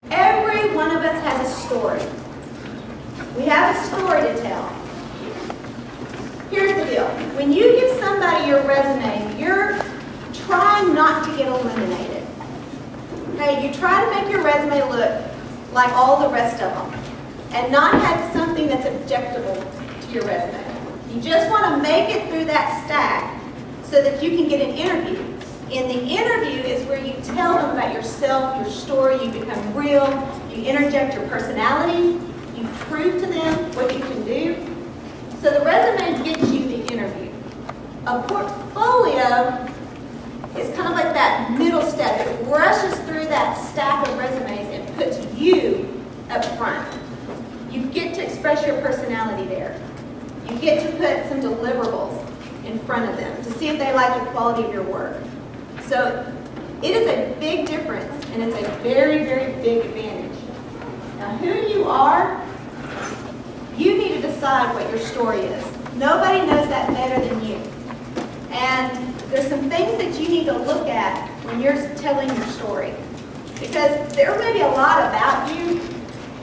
Every one of us has a story. We have a story to tell. Here's the deal. When you give somebody your resume, you're trying not to get eliminated. Okay? You try to make your resume look like all the rest of them and not have something that's objectable to your resume. You just want to make it through that stack so that you can get an interview. And the interview is where you tell them about yourself, your story, you become real, you interject your personality, you prove to them what you can do. So the resume gets you the interview. A portfolio is kind of like that middle step. It rushes through that stack of resumes and puts you up front. You get to express your personality there. You get to put some deliverables in front of them to see if they like the quality of your work. So it is a big difference, and it's a very, very big advantage. Now, who you are, you need to decide what your story is. Nobody knows that better than you. And there's some things that you need to look at when you're telling your story. Because there may be a lot about you,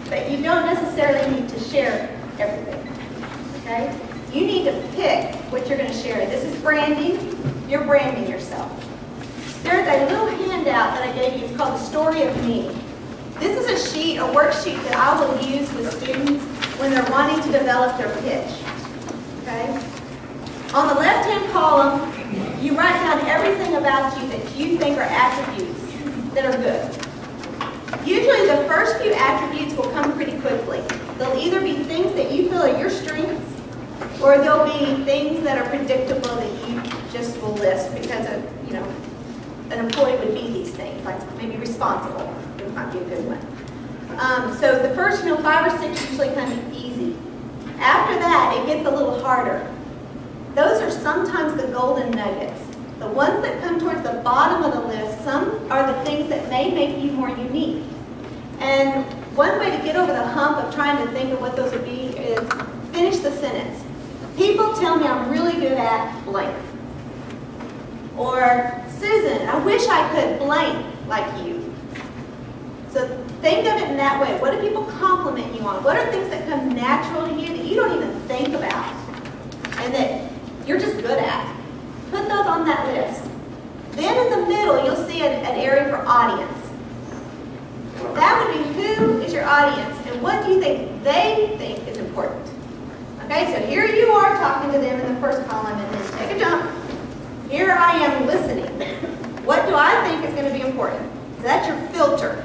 but you don't necessarily need to share everything. Okay? You need to pick what you're going to share. This is branding. You're branding yourself. There's a little handout that I gave you. It's called The Story of Me. This is a sheet, a worksheet that I will use with students when they're wanting to develop their pitch. Okay? On the left-hand column, you write down everything about you that you think are attributes that are good. Usually the first few attributes will come pretty quickly. They'll either be things that you feel are your strengths, or they'll be things that are predictable that you just will list because of, an employee would be these things, like maybe responsible. It might be a good one. So the first, 5 or 6 usually kind of easy. After that, it gets a little harder. Those are sometimes the golden nuggets. The ones that come towards the bottom of the list, some are the things that may make you more unique. And one way to get over the hump of trying to think of what those would be is finish the sentence. People tell me I'm really good at blank. Or, Susan, I wish I could blank like you. So think of it in that way. What do people compliment you on? What are things that come natural to you that you don't even think about and that you're just good at? Put those on that list. Then in the middle, you'll see an area for audience. That would be who is your audience and what do you think they think is important. Okay, so here you are talking to them in the first column and then take a jump. Here I am listening. What do I think is going to be important? So that's your filter.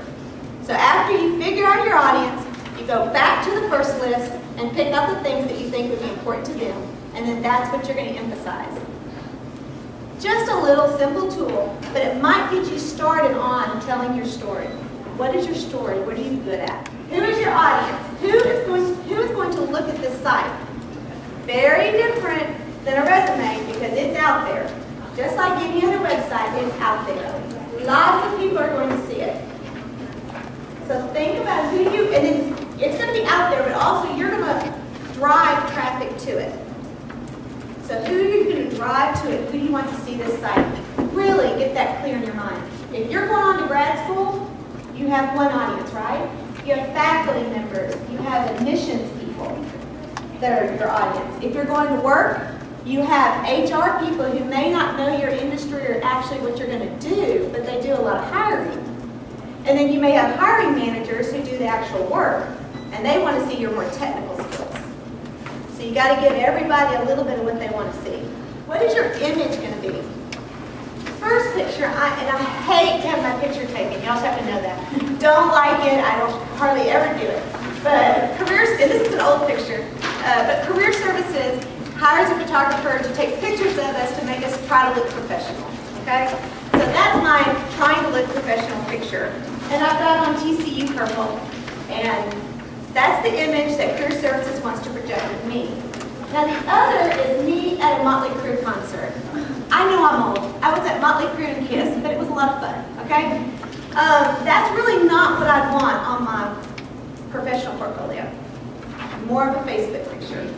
So after you figure out your audience, you go back to the first list and pick up the things that you think would be important to them. And then that's what you're going to emphasize. Just a little simple tool, but it might get you started on telling your story. What is your story? What are you good at? Who is your audience? Who is going to look at this site? Very different than a resume because it's out there. Just like any other website, it's out there. Lots of people are going to see it. So think about who you, and then it's going to be out there, but also you're going to drive traffic to it. So who are you going to drive to it? Who do you want to see this site? Really get that clear in your mind. If you're going on to grad school, you have one audience, right? You have faculty members. You have admissions people that are your audience. If you're going to work, you have HR people who may not know your industry or actually what you're going to do, but they do a lot of hiring. And then you may have hiring managers who do the actual work, and they want to see your more technical skills. So you got to give everybody a little bit of what they want to see. What is your image going to be? First picture, and I hate to have my picture taken. Y'all have to know that. Don't like it. I don't hardly ever do it. But and this is an old picture, but Career Services hires a photographer to take pictures of us to make us try to look professional. Okay? So that's my trying to look professional picture. And I've got on TCU purple, and that's the image that Career Services wants to project of me. Now the other is me at a Motley Crue concert. I know I'm old. I was at Motley Crue and Kiss, but it was a lot of fun, okay? That's really not what I'd want on my professional portfolio. More of a Facebook picture.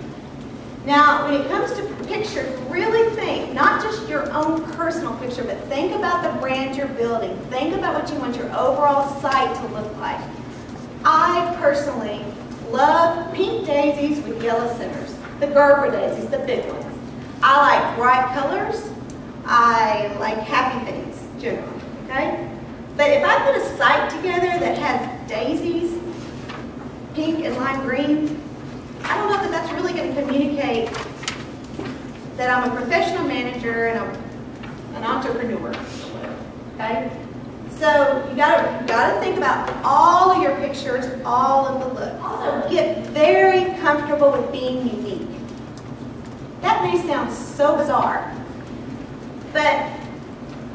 Now, when it comes to pictures, really think, not just your own personal picture, but think about the brand you're building. Think about what you want your overall site to look like. I personally love pink daisies with yellow centers, the Gerber daisies, the big ones. I like bright colors. I like happy things, generally, okay? But if I put a site together that has daisies, pink and lime green, I don't know that that's really going to communicate that I'm a professional manager and I'm an entrepreneur, okay? So you gotta think about all of your pictures, all of the looks. Also, get very comfortable with being unique. That may sound so bizarre, but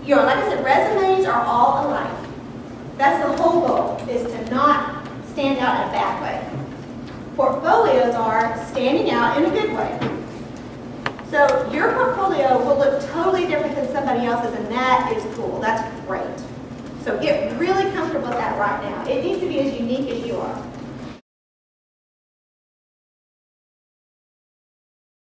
like I said, resumes are all alike. That's the whole goal, is to not stand out in a bad way. Portfolios are standing out in a good way. So your portfolio will look totally different than somebody else's, and that is cool. That's great. So get really comfortable with that right now. It needs to be as unique as you are.